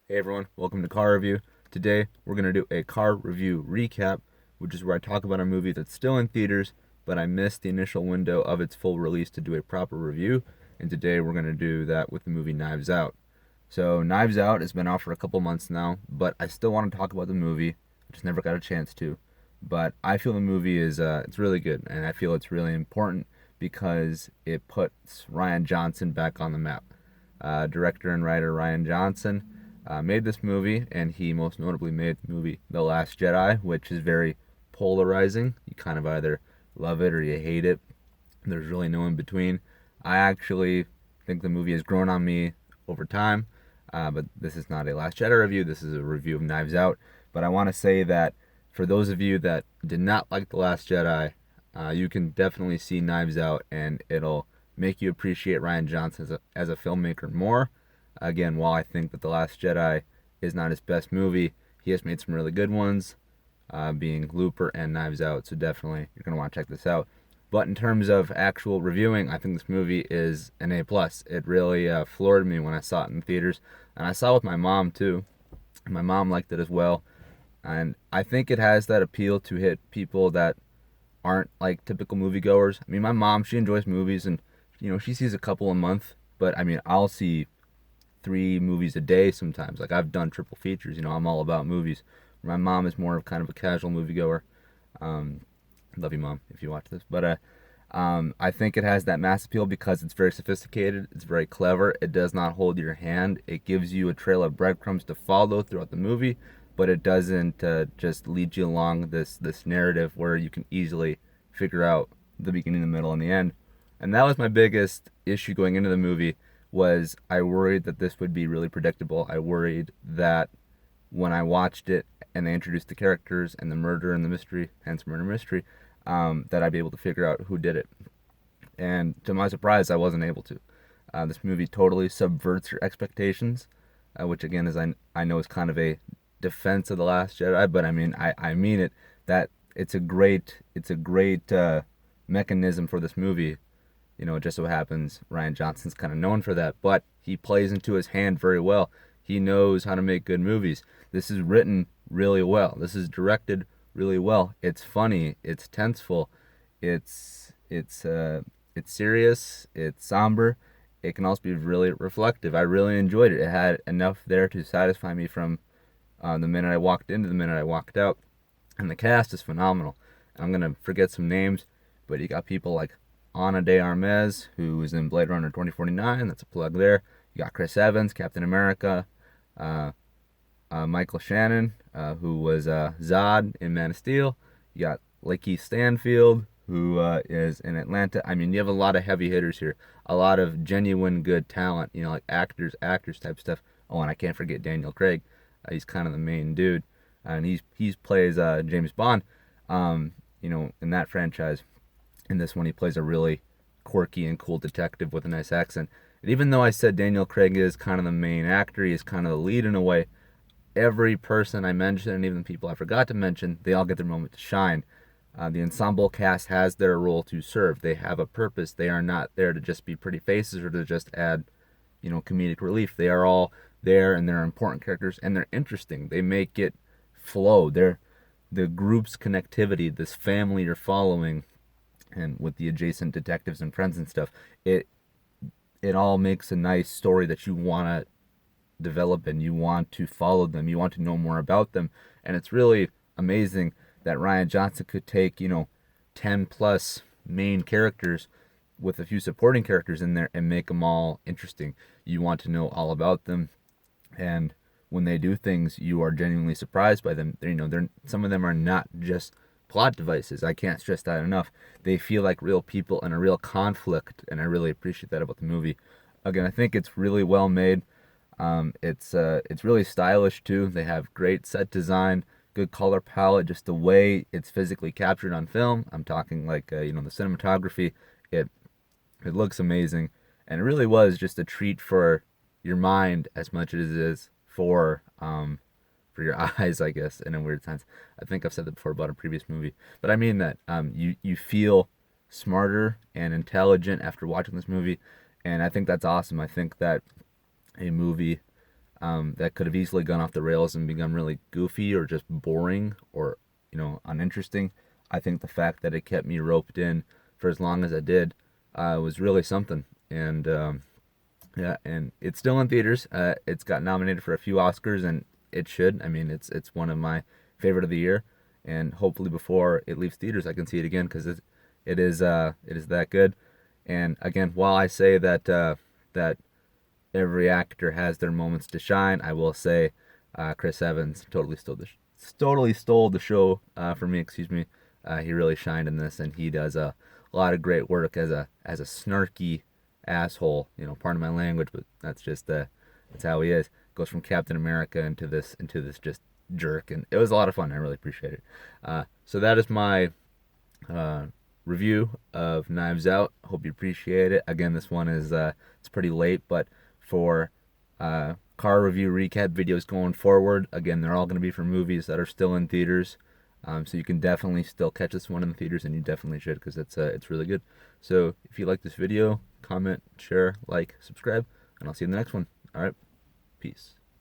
Hey everyone, welcome to Car Review. Today we're going to do a car review recap, which is where I talk about a movie that's still in theaters, but I missed the initial window of its full release to do a proper review. And today we're going to do that with the movie Knives Out. So, Knives Out has been out for a couple months now, but I still want to talk about the movie. I just never got a chance to. But I feel the movie is it's really good, and I feel it's really important because it puts Rian Johnson back on the map. Director and writer Rian Johnson made this movie, and he most notably made the movie The Last Jedi, which is very polarizing. You kind of either love it or you hate it. There's really no in between. I actually think the movie has grown on me over time, but this is not a Last Jedi review. This is a review of Knives Out. But I want to say that for those of you that did not like The Last Jedi, you can definitely see Knives Out, and it'll make you appreciate Rian Johnson as a filmmaker more. Again, while I think that The Last Jedi is not his best movie, he has made some really good ones, being Looper and Knives Out. So definitely, you're gonna want to check this out. But in terms of actual reviewing, I think this movie is an A plus. It really floored me when I saw it in theaters, and I saw it with my mom too. My mom liked it as well, and I think it has that appeal to hit people that aren't like typical moviegoers. I mean, my mom, she enjoys movies, and she sees a couple a month. But I mean, I'll see 3 movies a day sometimes. Like I've done triple features. I'm all about movies. My mom is more of kind of a casual moviegoer. Um, Love you, mom, if you watch this. But I think it has that mass appeal because it's very sophisticated. It's very clever. It does not hold your hand. It gives you a trail of breadcrumbs to follow throughout the movie, but it doesn't just lead you along this narrative where you can easily figure out the beginning, the middle, and the end. And that was my biggest issue going into the movie was I worried that this would be really predictable. I worried that when I watched it and they introduced the characters and the murder and the mystery, hence murder mystery, that I'd be able to figure out who did it. And to my surprise, I wasn't able to. This movie totally subverts your expectations, which again is I know is kind of a defense of the Last Jedi, but I mean it that it's a great mechanism for this movie. It just so happens Rian Johnson's kind of known for that, but he plays into his hand very well. He knows how to make good movies. This is written really well. This is directed really well. It's funny. It's tenseful. It's serious. It's somber. It can also be really reflective. I really enjoyed it. It had enough there to satisfy me from the minute I walked in to the minute I walked out. And the cast is phenomenal. I'm gonna forget some names, but you got people like Ana de Armas, who is in Blade Runner 2049. That's a plug there. You got Chris Evans, Captain America, uh, Michael Shannon, who was Zod in Man of Steel. You got Lakeith Stanfield, who is in Atlanta. I mean, you have a lot of heavy hitters here, a lot of genuine good talent. Like actors type stuff. Oh, and I can't forget Daniel Craig. He's kind of the main dude, and he plays James Bond. In that franchise. In this one, he plays a really quirky and cool detective with a nice accent. And even though I said Daniel Craig is kind of the main actor, he is kind of the lead in a way, every person I mentioned, and even the people I forgot to mention, they all get their moment to shine. The ensemble cast has their role to serve. They have a purpose. They are not there to just be pretty faces or to just add, comedic relief. They are all there, and they're important characters, and they're interesting. They make it flow. They're the group's connectivity, this family you're following, and with the adjacent detectives and friends and stuff, it all makes a nice story that you want to develop and you want to follow them, you want to know more about them. And it's really amazing that Rian Johnson could take 10 plus main characters with a few supporting characters in there and make them all interesting. You want to know all about them, and when they do things, you are genuinely surprised by them. They're some of them are not just plot devices. I can't stress that enough. They feel like real people and a real conflict, and I really appreciate that about the movie. Again, I think it's really well made. It's really stylish too. They have great set design, good color palette, just the way it's physically captured on film. I'm talking like the cinematography. It it looks amazing, and it really was just a treat for your mind as much as it is for your eyes, I guess, in a weird sense. I think I've said that before about a previous movie, but I mean that you feel smarter and intelligent after watching this movie, and I think that's awesome. I think that a movie that could have easily gone off the rails and become really goofy or just boring or uninteresting. I think the fact that it kept me roped in for as long as it did was really something. And yeah, and it's still in theaters. It's got nominated for a few Oscars, and it should. I mean, it's one of my favorite of the year, and hopefully before it leaves theaters, I can see it again because it is that good. And again, while I say that every actor has their moments to shine, I will say Chris Evans totally stole the show for me. Excuse me. He really shined in this, and he does a lot of great work as a snarky asshole. Pardon my language, but that's how he is. Goes from Captain America into this just jerk, and it was a lot of fun. I really appreciate it. So that is my uh, review of Knives Out. Hope you appreciate it. Again, this one is it's pretty late, but for car review recap videos going forward, again, they're all going to be for movies that are still in theaters. So you can definitely still catch this one in the theaters, and you definitely should because it's really good. So if you like this video, comment, share, like, subscribe, and I'll see you in the next one. All right, peace.